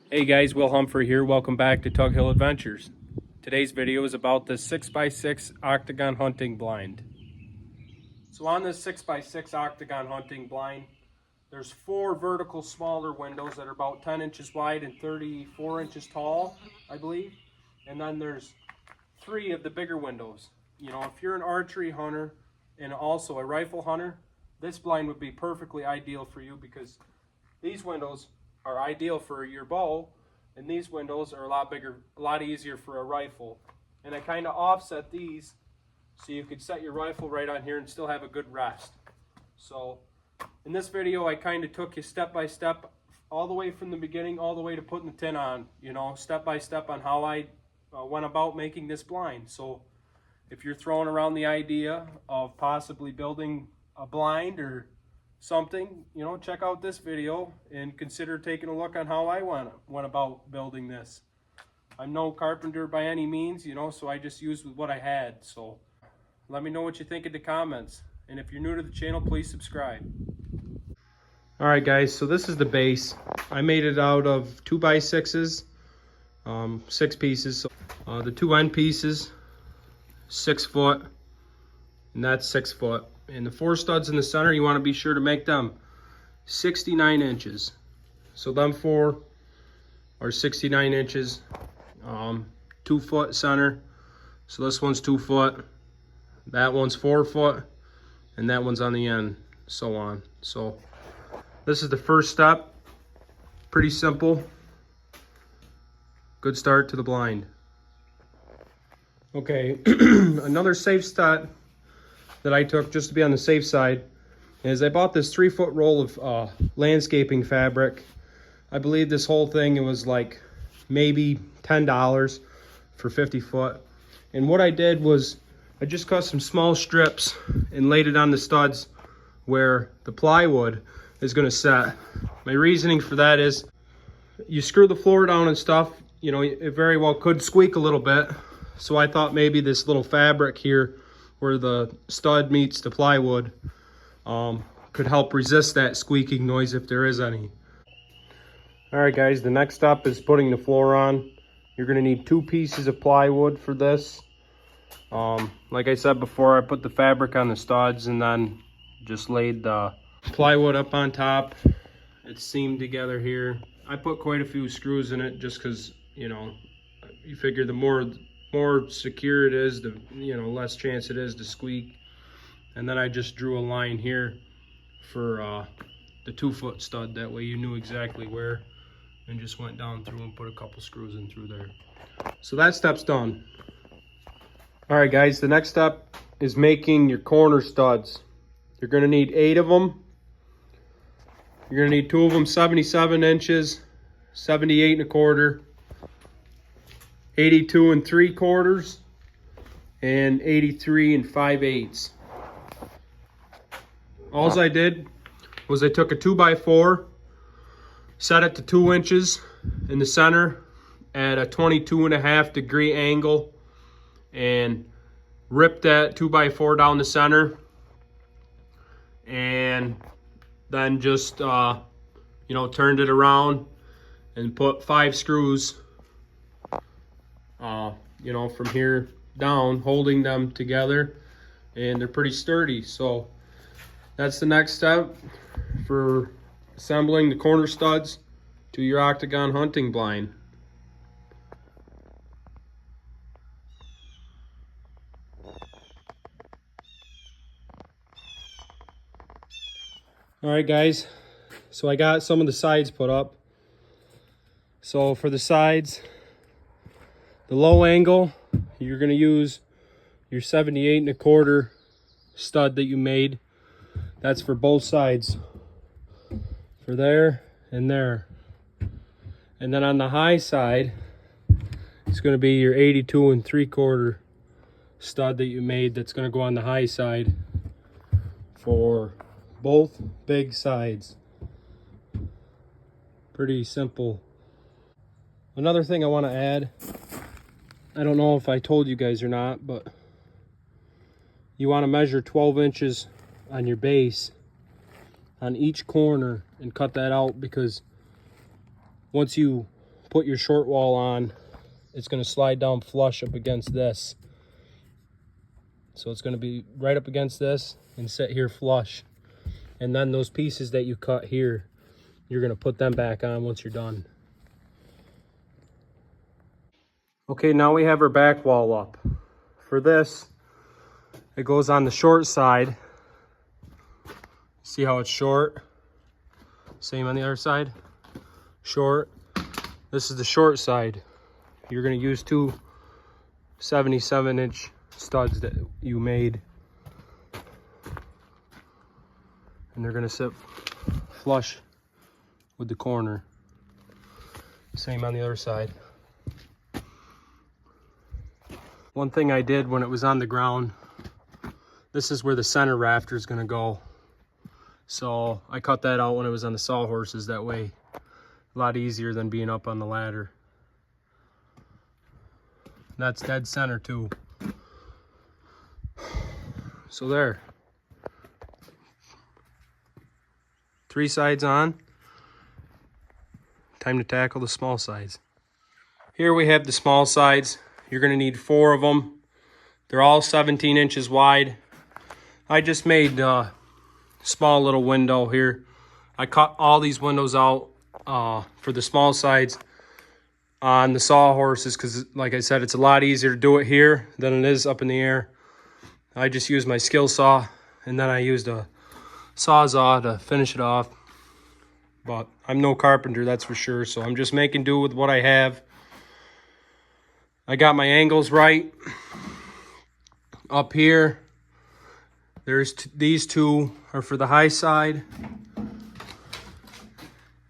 Hey guys, Will Humphrey here. Welcome back to Tug Hill Adventures. Today's video is about the 6x6 Octagon Hunting Blind. So on this 6x6 Octagon Hunting Blind, there's 4 vertical smaller windows that are about 10 inches wide and 34 inches tall, I believe. And then there's 3 of the bigger windows. You know, if you're an archery hunter and also a rifle hunter, this blind would be perfectly ideal for you because these windows are ideal for your bow, and these windows are a lot bigger, a lot easier for a rifle. And I kind of offset these so you could set your rifle right on here and still have a good rest. So in this video, I kind of took you step by step, all the way from the beginning, all the way to putting the tin on, you know, step by step on how I went about making this blind. So if you're throwing around the idea of possibly building a blind or something, you know, check out this video and consider taking a look on how I went about building this. I'm no carpenter by any means, you know, so I just used what I had. So let me know what you think in the comments, and if you're new to the channel, please subscribe. All right guys, so this is the base. I made it out of 2x6s, 6 pieces. So, the 2 end pieces, 6 foot, and that's 6 foot. And the 4 studs in the center, you want to be sure to make them 69 inches. So them 4 are 69 inches, 2 foot center. So this one's 2 foot, that one's 4 foot, and that one's on the end, so on. So this is the first step. Pretty simple. Good start to the blind. Okay, another safe stud that I took just to be on the safe side is I bought this 3-foot roll of landscaping fabric. I believe this whole thing, it was like maybe $10 for 50 foot. And what I did was I just cut some small strips and laid it on the studs where the plywood is going to set. My reasoning for that is you screw the floor down and stuff, you know, it very well could squeak a little bit. So I thought maybe this little fabric here where the stud meets the plywood could help resist that squeaking noise if there is any. All right guys, the next step is putting the floor on. You're going to need 2 pieces of plywood for this. Like I said before, I put the fabric on the studs and then just laid the plywood up on top. It's seamed together here. I put quite a few screws in it just because, you know, you figure the more secure it is, the less chance it is to squeak. And then I just drew a line here for the 2-foot stud, that way you knew exactly where, and just went down through and put a couple screws in through there. So that step's done. All right guys, the next step is making your corner studs. You're going to need 8 of them. You're going to need 2 of them 77 inches, 78 1/4, 82 3/4, and 83 5/8. All I did was I took a 2x4, set it to 2 inches in the center at a 22.5 degree angle, and ripped that 2x4 down the center, and then just turned it around and put 5 screws from here down, holding them together, and they're pretty sturdy. So that's the next step for assembling the corner studs to your Octagon hunting blind. All right guys, so I got some of the sides put up. So for the sides, the low angle, you're going to use your 78 1/4 stud that you made. That's for both sides, for there and there. And then on the high side, it's going to be your 82 3/4 stud that you made. That's going to go on the high side for both big sides. Pretty simple. Another thing I want to add, I don't know if I told you guys or not, but you want to measure 12 inches on your base on each corner and cut that out, because once you put your short wall on, it's going to slide down flush up against this. So it's going to be right up against this and sit here flush. And then those pieces that you cut here, you're going to put them back on once you're done. Okay, now we have our back wall up. For this, it goes on the short side. See how it's short? Same on the other side. Short. This is the short side. You're going to use two 77-inch studs that you made. And they're going to sit flush with the corner. Same on the other side. One thing I did when it was on the ground, this is where the center rafter is going to go. So I cut that out when it was on the sawhorses. That way, a lot easier than being up on the ladder. That's dead center too. So there. 3 sides on. Time to tackle the small sides. Here we have the small sides. You're going to need 4 of them. They're all 17 inches wide. I just made a small little window here. I cut all these windows out for the small sides on the sawhorses because, like I said, it's a lot easier to do it here than it is up in the air. I just used my skill saw, and then I used a sawzall to finish it off. But I'm no carpenter, that's for sure, so I'm just making do with what I have. I got my angles right. Up here, there's these 2 are for the high side,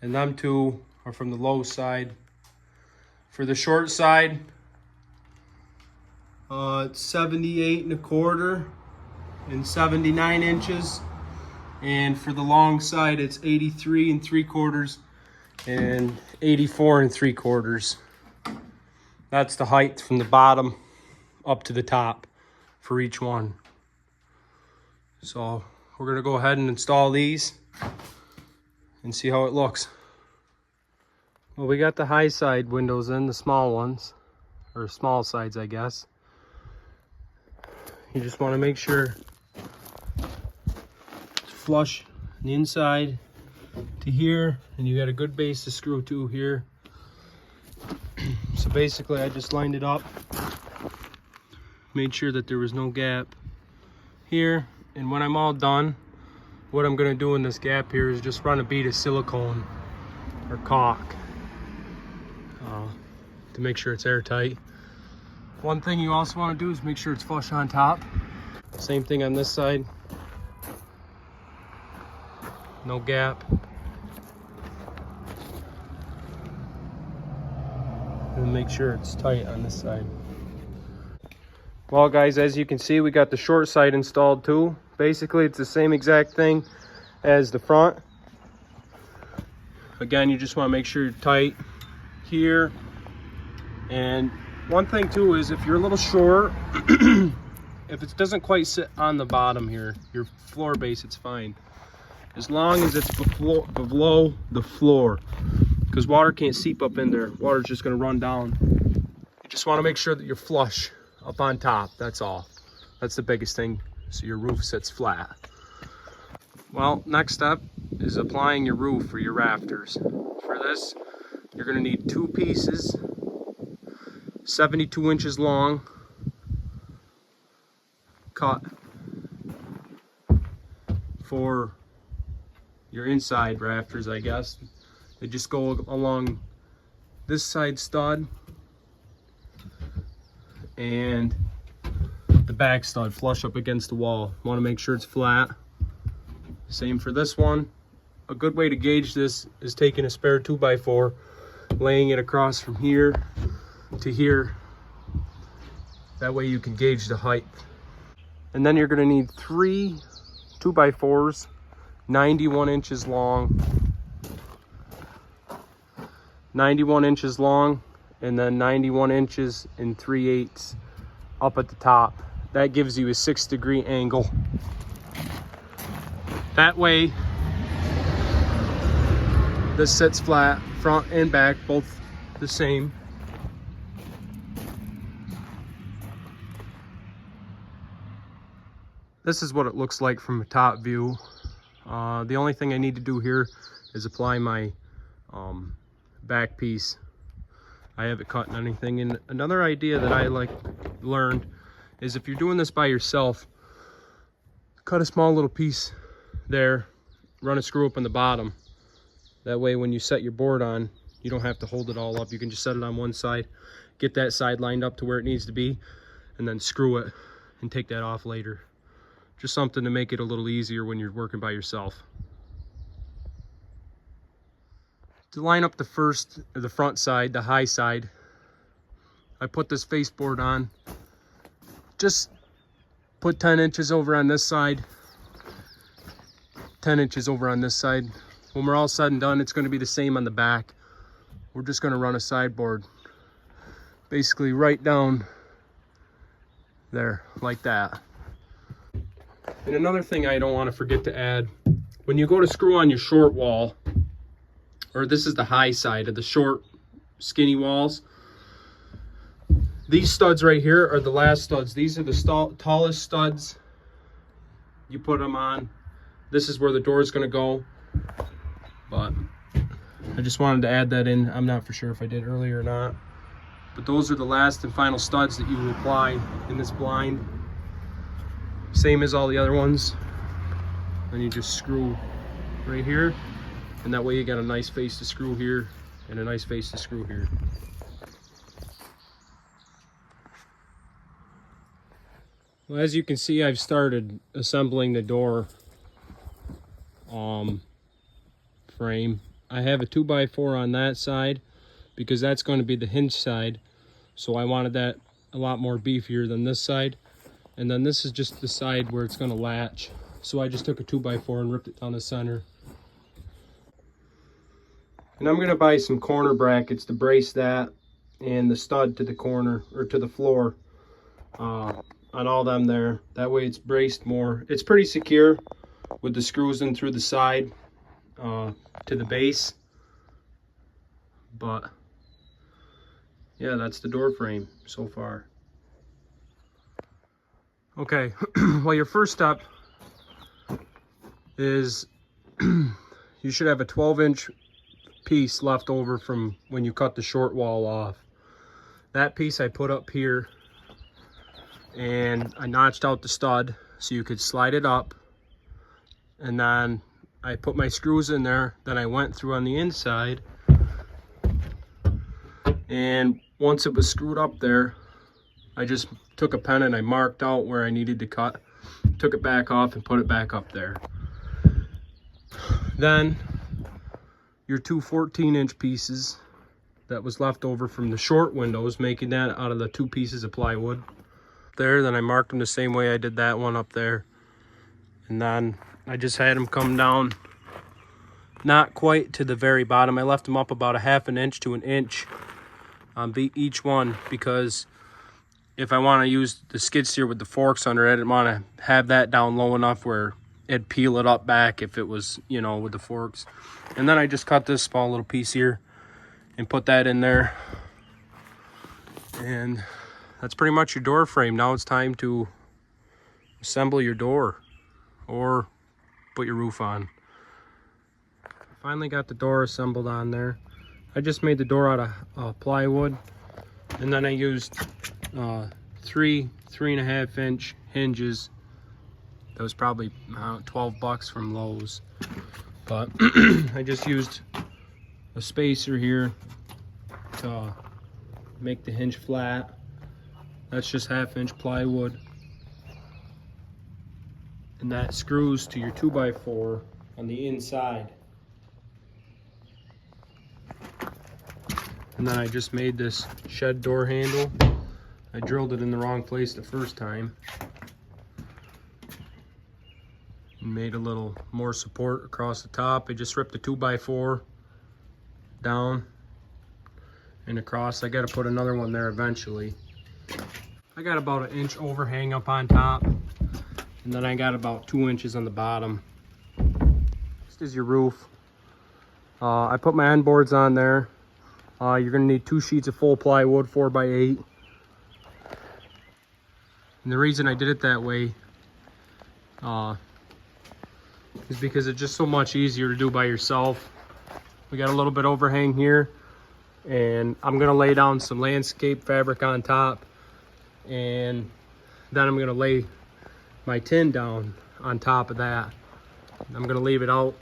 and them 2 are from the low side. For the short side, it's 78 1/4 and 79 inches. And for the long side, it's 83 3/4 and 84 3/4. That's the height from the bottom up to the top for each one. So we're gonna go ahead and install these and see how it looks. Well, we got the high side windows in, the small ones, or small sides, I guess. You just want to make sure it's flush on the inside to here, and you got a good base to screw to here. So basically I just lined it up, made sure that there was no gap here, and when I'm all done, what I'm going to do in this gap here is just run a bead of silicone or caulk to make sure it's airtight. One thing you also want to do is make sure it's flush on top. Same thing on this side. No gap. And make sure it's tight on this side. Well guys, as you can see, we got the short side installed too. Basically it's the same exact thing as the front. Again, you just want to make sure you're tight here. And one thing too is if you're a little short, if it doesn't quite sit on the bottom here, your floor base, it's fine. As long as it's below the floor, because water can't seep up in there. Water's just going to run down. You just want to make sure that you're flush up on top. That's all. That's the biggest thing, so your roof sits flat. Well, next step is applying your roof or your rafters. For this, you're going to need 2 pieces, 72 inches long, cut for your inside rafters, I guess. They just go along this side stud and the back stud flush up against the wall. Want to make sure it's flat. Same for this one. A good way to gauge this is taking a spare 2x4, laying it across from here to here. That way you can gauge the height. And then you're going to need 3 2x4s, 91 inches long. 91 inches long, and then 91 inches and 3/8 up at the top. That gives you a 6-degree angle. That way, this sits flat, front and back, both the same. This is what it looks like from a top view. The only thing I need to do here is apply my back piece. I haven't cut anything. And another idea that I learned is if you're doing this by yourself, cut a small little piece there, run a screw up on the bottom. That way when you set your board on, you don't have to hold it all up. You can just set it on one side, get that side lined up to where it needs to be, and then screw it and take that off later. Just something to make it a little easier when you're working by yourself. To line up the front side, the high side, I put this face board on. Just put 10 inches over on this side, 10 inches over on this side. When we're all said and done, it's going to be the same on the back. We're just going to run a sideboard basically right down there like that. And another thing I don't want to forget to add, when you go to screw on your short wall, or this is the high side of the short skinny walls, these studs right here are the last studs. These are the tallest studs. You put them on. This is where the door is going to go. But I just wanted to add that in. I'm not for sure if I did earlier or not. But those are the last and final studs that you will apply in this blind. Same as all the other ones. Then you just screw right here. And that way you got a nice face to screw here and a nice face to screw here. Well, as you can see, I've started assembling the door frame. I have a 2x4 on that side because that's going to be the hinge side. So I wanted that a lot more beefier than this side. And then this is just the side where it's going to latch. So I just took a 2x4 and ripped it down the center. And I'm going to buy some corner brackets to brace that and the stud to the corner or to the floor on all them there. That way it's braced more. It's pretty secure with the screws in through the side to the base. But yeah, that's the door frame so far. Okay, well, your first step is you should have a 12-inch piece left over from when you cut the short wall off. That piece I put up here, and I notched out the stud so you could slide it up, and then I put my screws in there. Then I went through on the inside, and once it was screwed up there, I just took a pen and I marked out where I needed to cut, took it back off and put it back up there. Then your two 14-inch pieces that was left over from the short windows, making that out of the 2 pieces of plywood there. Then I marked them the same way I did that one up there. And then I just had them come down, not quite to the very bottom. I left them up about a 1/2 inch to 1 inch on each one, because if I want to use the skid steer with the forks under it, I didn't want to have that down low enough where it'd peel it up back if it was, you know, with the forks. And then I just cut this small little piece here and put that in there. And that's pretty much your door frame. Now it's time to assemble your door or put your roof on. I finally got the door assembled on there. I just made the door out of plywood, and then I used 3.5 inch hinges. That was probably $12 from Lowe's, but I just used a spacer here to make the hinge flat. That's just 1/2 inch plywood, and that screws to your 2x4 on the inside. And then I just made this shed door handle. I drilled it in the wrong place the first time and made a little more support across the top. I just ripped the 2x4 down and across. I got to put another one there eventually. I got about 1 inch overhang up on top, and then I got about 2 inches on the bottom. This is your roof. I put my end boards on there. You're going to need 2 sheets of full plywood, 4x8. And the reason I did it that way is because it's just so much easier to do by yourself. We got a little bit overhang here, and I'm going to lay down some landscape fabric on top, and then I'm going to lay my tin down on top of that. I'm going to leave it out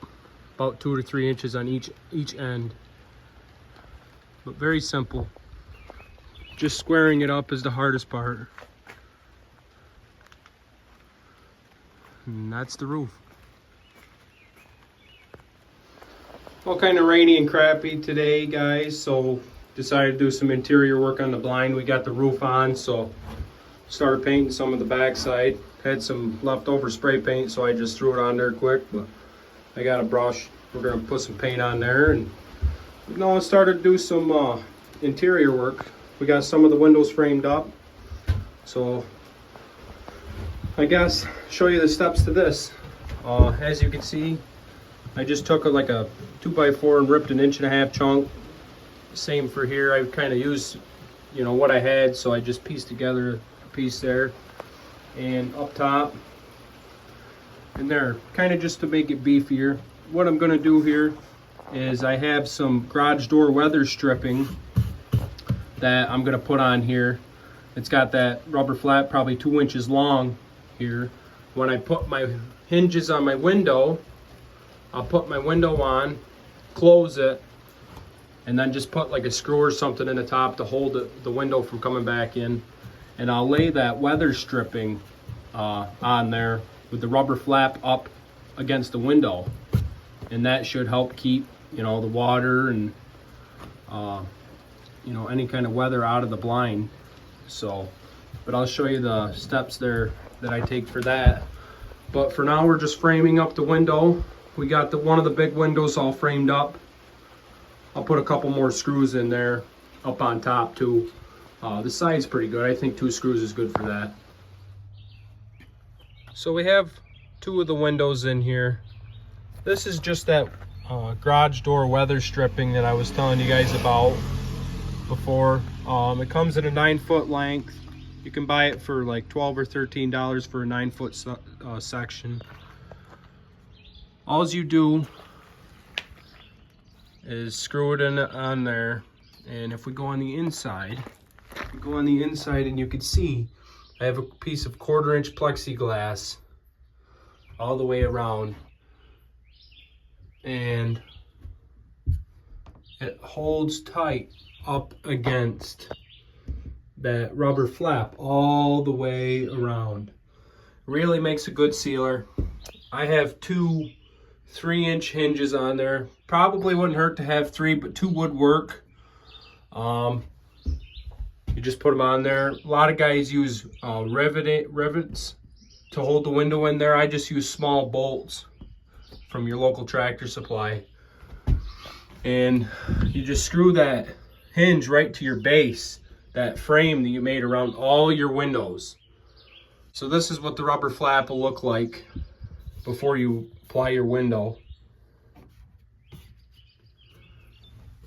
about 2 to 3 inches on each end. But very simple. Just squaring it up is the hardest part. And that's the roof. Well, kind of rainy and crappy today, guys, so decided to do some interior work on the blind. We got the roof on, so started painting some of the backside. Had some leftover spray paint, so I just threw it on there quick, but I got a brush. We're gonna put some paint on there, and now I started to do some interior work. We got some of the windows framed up, so I guess show you the steps to this. As you can see, I just took like a 2x4 and ripped an 1.5 inch chunk. Same for here. I kind of used, you know, what I had, so I just pieced together a piece there and up top and there, kind of just to make it beefier. What I'm going to do here is I have some garage door weather stripping that I'm going to put on here. It's got that rubber flap, probably 2 inches long here. When I put my hinges on my window, I'll put my window on, close it, and then just put like a screw or something in the top to hold the window from coming back in. And I'll lay that weather stripping on there with the rubber flap up against the window. And that should help keep, you know, the water and, you know, any kind of weather out of the blind. So, but I'll show you the steps there that I take for that. But for now, we're just framing up the window. We got one of the big windows all framed up. I'll put a couple more screws in there up on top too. The side's pretty good. I think 2 screws is good for that. So we have 2 of the windows in here. This is just that garage door weather stripping that I was telling you guys about before. It comes in a 9-foot length. You can buy it for like $12 or $13 for a 9-foot section. All you do is screw it in on there, and if we go on the inside, and you can see I have a piece of 1/4 inch plexiglass all the way around, and it holds tight up against that rubber flap all the way around. Really makes a good sealer. I have 2 3-inch hinges on there. Probably wouldn't hurt to have 3, but 2 would work. You just put them on there. A lot of guys use rivets to hold the window in there. I just use small bolts from your local Tractor Supply. And you just screw that hinge right to your base, that frame that you made around all your windows. So this is what the rubber flap will look like before you apply your window.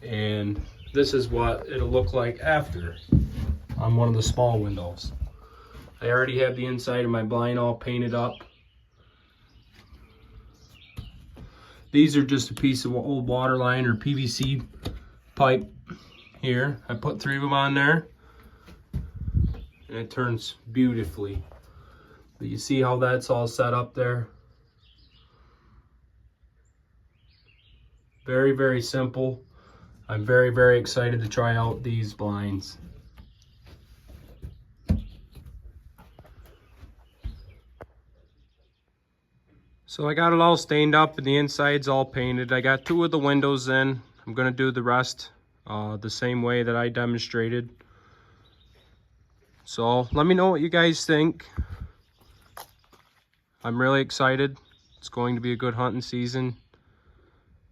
And this is what it'll look like after on one of the small windows. I already have the inside of my blind all painted up. These are just a piece of old water line or PVC pipe here. I put 3 of them on there, and it turns beautifully. But you see how that's all set up there? Very, very simple. I'm very, very excited to try out these blinds. So I got it all stained up and the inside's all painted. I got 2 of the windows in. I'm gonna do the rest the same way that I demonstrated. So let me know what you guys think. I'm really excited. It's going to be a good hunting season.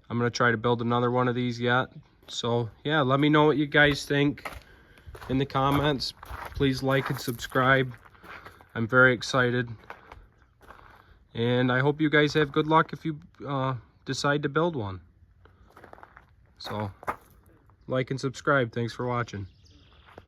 I'm gonna try to build another one of these yet. So yeah, let me know what you guys think in the comments. Please like and subscribe. I'm very excited. And I hope you guys have good luck if you decide to build one. So like and subscribe. Thanks for watching.